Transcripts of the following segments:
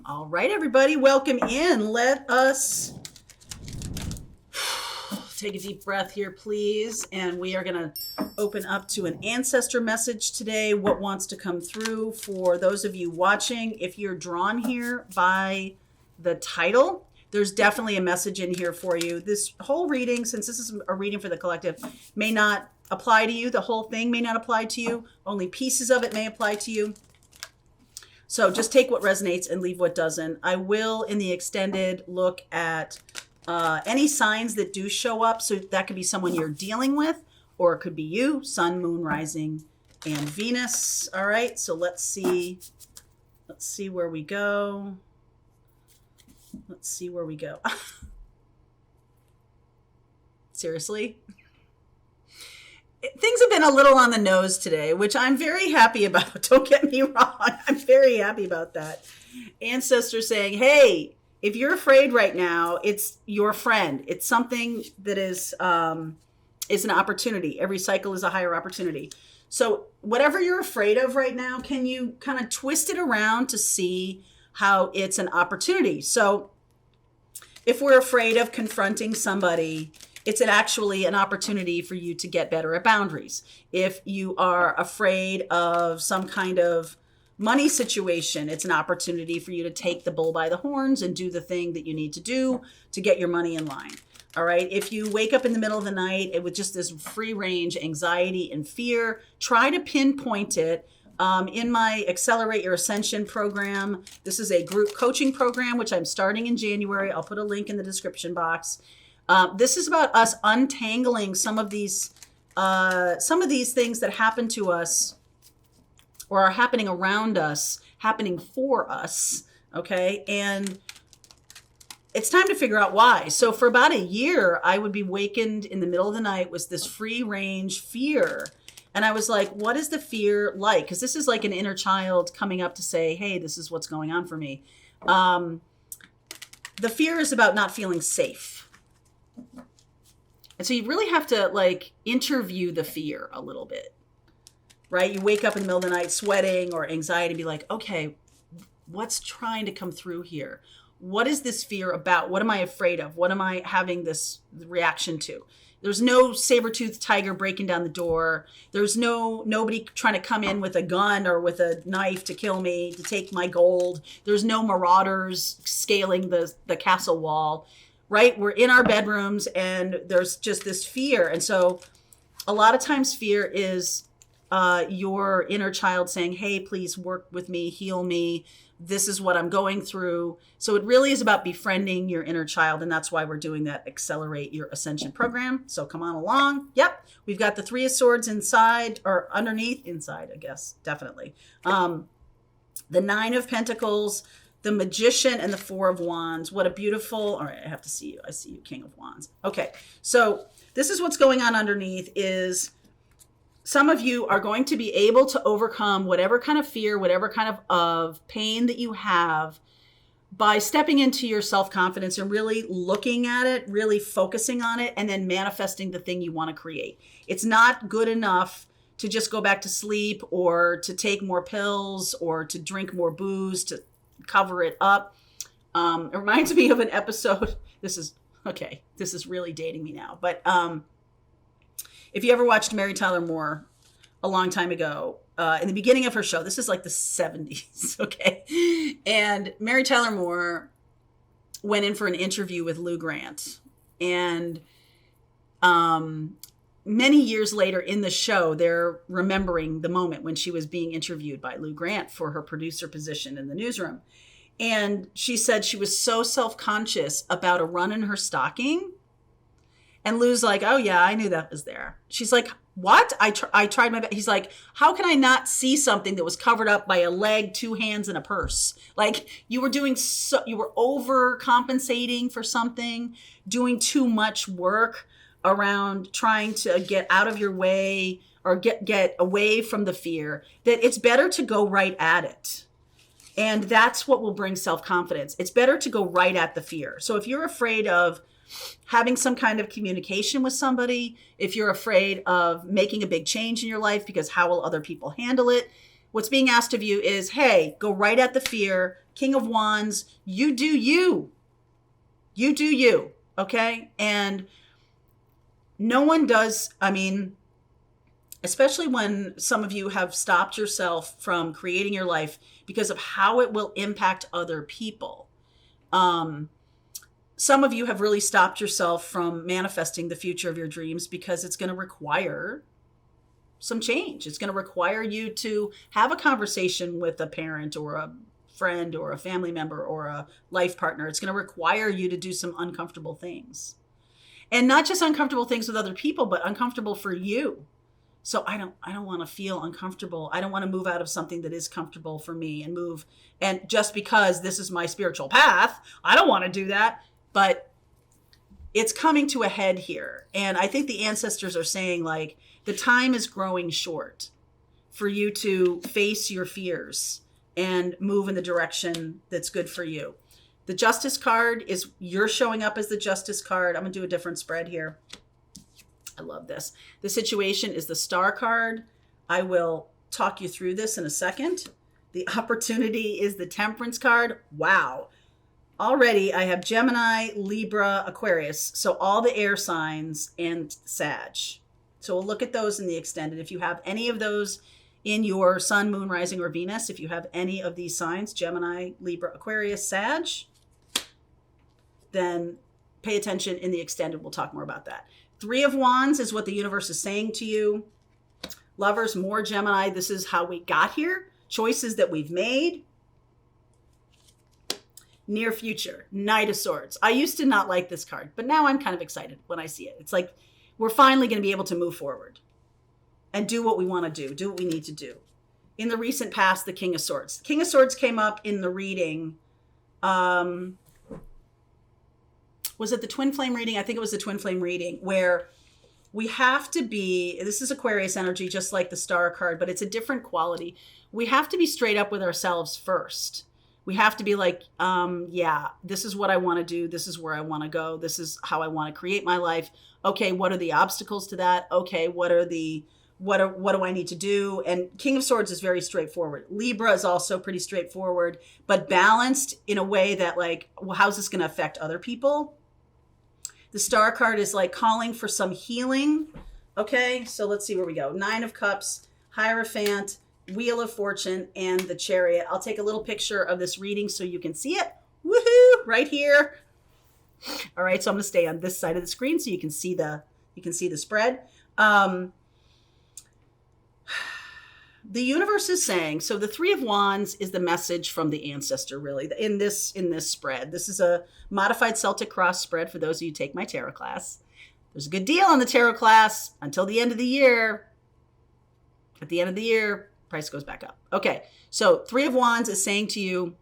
All right, everybody, welcome in. Let us take a deep breath here, please. And we are going to open up to an ancestor message today. What wants to come through for those of you watching? If you're drawn here by the title, there's definitely a message in here for you. This whole reading, since this is a reading for the collective, may not apply to you. The whole thing may not apply to you. Only pieces of it may apply to you. So just take what resonates and leave what doesn't. I will, in the extended, look at any signs that do show up. So that could be someone you're dealing with, or it could be you, sun, moon, rising, and Venus. All right, so let's see where we go. Let's see where we go. Seriously? Things have been a little on the nose today, which I'm very happy about. Don't get me wrong. I'm very happy about that. Ancestors saying, hey, if you're afraid right now, it's your friend. It's something that is an opportunity. Every cycle is a higher opportunity. So whatever you're afraid of right now, can you kind of twist it around to see how it's an opportunity? So if we're afraid of confronting somebody, it's actually an opportunity for you to get better at boundaries. If you are afraid of some kind of money situation, it's an opportunity for you to take the bull by the horns and do the thing that you need to do to get your money in line. All right. If you wake up in the middle of the night with just this free range anxiety and fear, try to pinpoint it. In my Accelerate Your Ascension program, this is a group coaching program, which I'm starting in January. I'll put a link in the description box. This is about us untangling some of these things that happen to us or are happening around us, happening for us. Okay. And it's time to figure out why. So for about a year, I would be wakened in the middle of the night with this free range fear. And I was like, what is the fear like? Because this is like an inner child coming up to say, hey, this is what's going on for me. The fear is about not feeling safe. And so you really have to like interview the fear a little bit, right? You wake up in the middle of the night sweating or anxiety and be like, okay, what's trying to come through here? What is this fear about? What am I afraid of? What am I having this reaction to? There's no saber-toothed tiger breaking down the door. There's nobody trying to come in with a gun or with a knife to kill me, to take my gold. There's no marauders scaling the castle wall, right? We're in our bedrooms and there's just this fear. And so a lot of times fear is your inner child saying, hey, please work with me, heal me. This is what I'm going through. So it really is about befriending your inner child. And that's why we're doing that Accelerate Your Ascension program. So come on along. Yep. We've got the Three of Swords inside or underneath, inside, I guess, definitely. The Nine of Pentacles, the Magician, and the Four of Wands. What a beautiful, all right, I have to see you. I see you, King of Wands. Okay. So this is what's going on underneath is some of you are going to be able to overcome whatever kind of fear, whatever kind of pain that you have by stepping into your self-confidence and really looking at it, really focusing on it, and then manifesting the thing you want to create. It's not good enough to just go back to sleep or to take more pills or to drink more booze to cover it up. It reminds me of an episode. This is really dating me now, but if you ever watched Mary Tyler Moore a long time ago, in the beginning of her show, this is like the 70s, okay? And Mary Tyler Moore went in for an interview with Lou Grant. And many years later in the show, they're remembering the moment when she was being interviewed by Lou Grant for her producer position in the newsroom. And she said she was so self-conscious about a run in her stocking. And Lou's like, oh yeah, I knew that was there. She's like, what? I tried my best. He's like, how can I not see something that was covered up by a leg, two hands, and a purse? Like you were overcompensating for something, doing too much work around trying to get out of your way or get away from the fear, that it's better to go right at it. And that's what will bring self-confidence. It's better to go right at the fear. So if you're afraid of having some kind of communication with somebody, if you're afraid of making a big change in your life because how will other people handle it, What's being asked of you is, hey, go right at the fear. King of Wands, you do you. You do you, okay? And no one does, I mean, especially when some of you have stopped yourself from creating your life because of how it will impact other people. Some of you have really stopped yourself from manifesting the future of your dreams because it's going to require some change. It's going to require you to have a conversation with a parent or a friend or a family member or a life partner. It's going to require you to do some uncomfortable things. And not just uncomfortable things with other people, but uncomfortable for you. So I don't want to feel uncomfortable. I don't want to move out of something that is comfortable for me and move. And just because this is my spiritual path, I don't want to do that. But it's coming to a head here. And I think the ancestors are saying, like, the time is growing short for you to face your fears and move in the direction that's good for you. The Justice card is, you're showing up as the Justice card. I'm going to do a different spread here. I love this. The situation is the Star card. I will talk you through this in a second. The opportunity is the Temperance card. Wow. Already I have Gemini, Libra, Aquarius. So all the air signs and Sag. So we'll look at those in the extended. If you have any of those in your sun, moon, rising, or Venus, if you have any of these signs, Gemini, Libra, Aquarius, Sag, then pay attention in the extended. We'll talk more about that. 3 of Wands is what the universe is saying to you. Lovers, more Gemini. This is how we got here. Choices that we've made. Near future, Knight of Swords. I used to not like this card, but now I'm kind of excited when I see it. It's like we're finally going to be able to move forward and do what we want to do what we need to do. In the recent past, the King of Swords. The King of Swords came up in the reading. Was it the Twin Flame reading? I think it was the Twin Flame reading, where we have to be, this is Aquarius energy, just like the Star card, but it's a different quality. We have to be straight up with ourselves first. We have to be like, yeah, this is what I want to do. This is where I want to go. This is how I want to create my life. Okay, what are the obstacles to that? Okay, what do I need to do? And King of Swords is very straightforward. Libra is also pretty straightforward, but balanced in a way that, like, well, how's this going to affect other people? The Star card is like calling for some healing. Okay, so let's see where we go. 9 of Cups, Hierophant, Wheel of Fortune, and the Chariot. I'll take a little picture of this reading so you can see it. Woohoo! Right here. All right, so I'm going to stay on this side of the screen so you can see the spread. The universe is saying, so the 3 of Wands is the message from the ancestor, really, in this spread. This is a modified Celtic cross spread for those of you who take my tarot class. There's a good deal on the tarot class until the end of the year. At the end of the year, price goes back up. Okay, so 3 of Wands is saying to you,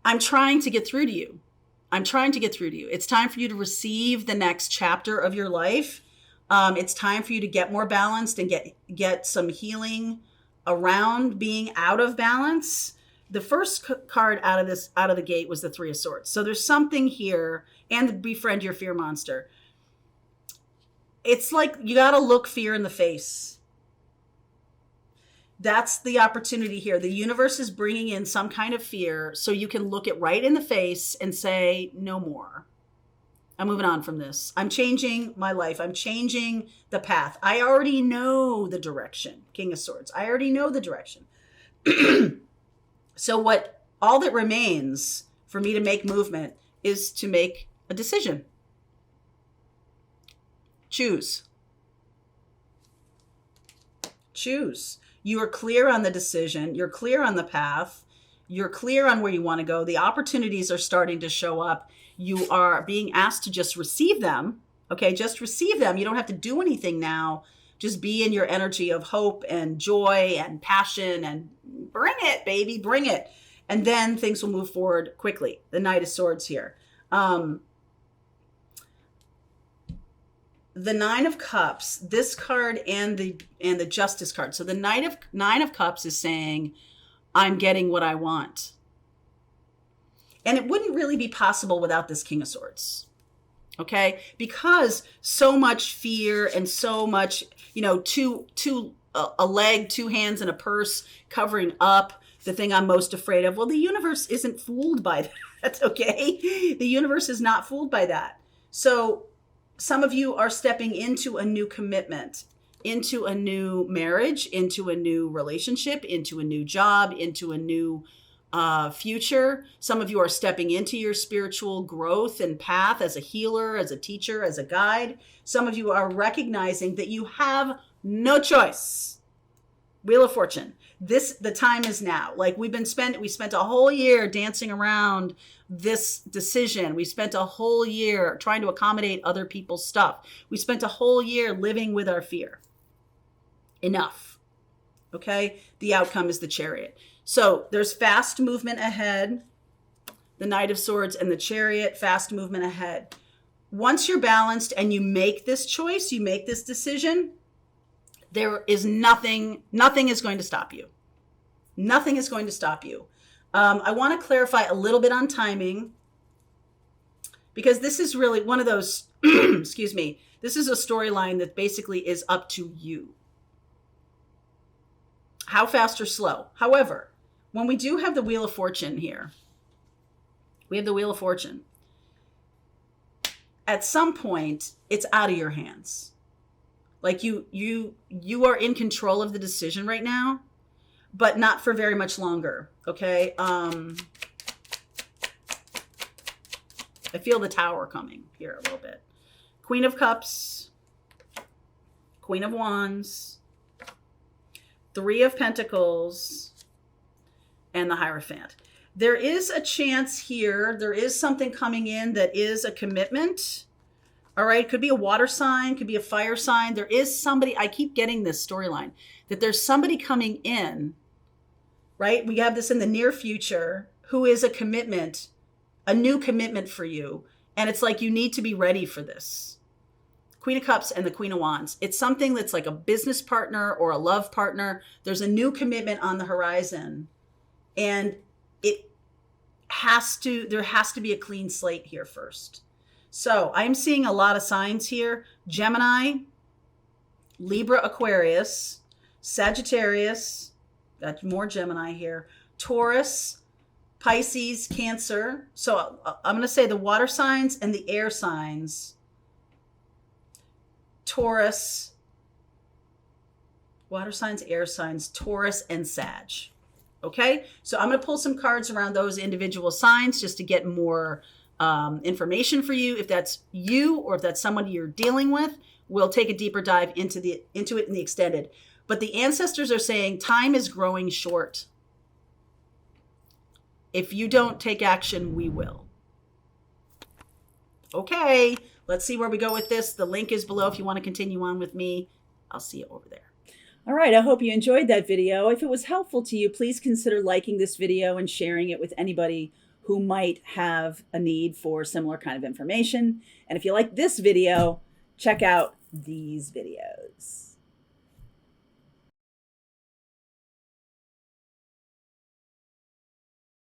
I'm trying to get through to you. I'm trying to get through to you. It's time for you to receive the next chapter of your life. It's time for you to get more balanced and get some healing around being out of balance. The first card out of the gate was the 3 of Swords. So there's something here, and befriend your fear monster. It's like you got to look fear in the face. That's the opportunity here. The universe is bringing in some kind of fear so you can look it right in the face and say, no more. I'm moving on from this. I'm changing my life. I'm changing the path. I already know the direction. King of Swords. I already know the direction. So all that remains for me to make movement is to make a decision. Choose. Choose. You are clear on the decision. You're clear on the path. You're clear on where you want to go. The opportunities are starting to show up. You are being asked to just receive them. Okay, just receive them. You don't have to do anything now. Just be in your energy of hope and joy and passion and bring it, baby, bring it. And then things will move forward quickly. The Knight of Swords here. The 9 of Cups, this card and the Justice card. So the Nine of Cups is saying, I'm getting what I want. And it wouldn't really be possible without this King of Swords. Okay? Because so much fear and so much, too a leg, two hands, and a purse covering up the thing I'm most afraid of. Well, the universe isn't fooled by that, okay? The universe is not fooled by that. So some of you are stepping into a new commitment, into a new marriage, into a new relationship, into a new job, into a new future. Some of you are stepping into your spiritual growth and path as a healer, as a teacher, as a guide. Some of you are recognizing that you have no choice. Wheel of Fortune. The time is now. Like we spent a whole year dancing around this decision. We spent a whole year trying to accommodate other people's stuff. We spent a whole year living with our fear. Enough. Okay? The outcome is the Chariot. So there's fast movement ahead, the Knight of Swords and the Chariot, fast movement ahead. Once you're balanced and you make this choice, you make this decision, there is nothing is going to stop you. Nothing is going to stop you. I want to clarify a little bit on timing because this is really one of those, excuse me, this is a storyline that basically is up to you. How fast or slow? However, when we do have the Wheel of Fortune here, we have the Wheel of Fortune. At some point, it's out of your hands. Like you are in control of the decision right now, but not for very much longer. Okay. I feel the Tower coming here a little bit. Queen of Cups, Queen of Wands, Three of Pentacles, and the Hierophant. There is a chance here. There is something coming in that is a commitment. All right. Could be a water sign, could be a fire sign. There is somebody, I keep getting this storyline, that there's somebody coming in, right? We have this in the near future who is a commitment, a new commitment for you. And it's like, you need to be ready for this. Queen of Cups and the Queen of Wands. It's something that's like a business partner or a love partner. There's a new commitment on the horizon. And there has to be a clean slate here first. So I'm seeing a lot of signs here. Gemini, Libra, Aquarius, Sagittarius, got more Gemini here, Taurus, Pisces, Cancer. So I'm going to say the water signs and the air signs. Taurus, water signs, air signs, Taurus, and Sag. Okay, so I'm going to pull some cards around those individual signs just to get more information for you. If that's you or if that's someone you're dealing with, we'll take a deeper dive into it in the extended. But the ancestors are saying time is growing short. If you don't take action, we will. Okay, let's see where we go with this. The link is below if you want to continue on with me. I'll see you over there. All right, I hope you enjoyed that video. If it was helpful to you, please consider liking this video and sharing it with anybody who might have a need for similar kind of information. And if you like this video, check out these videos.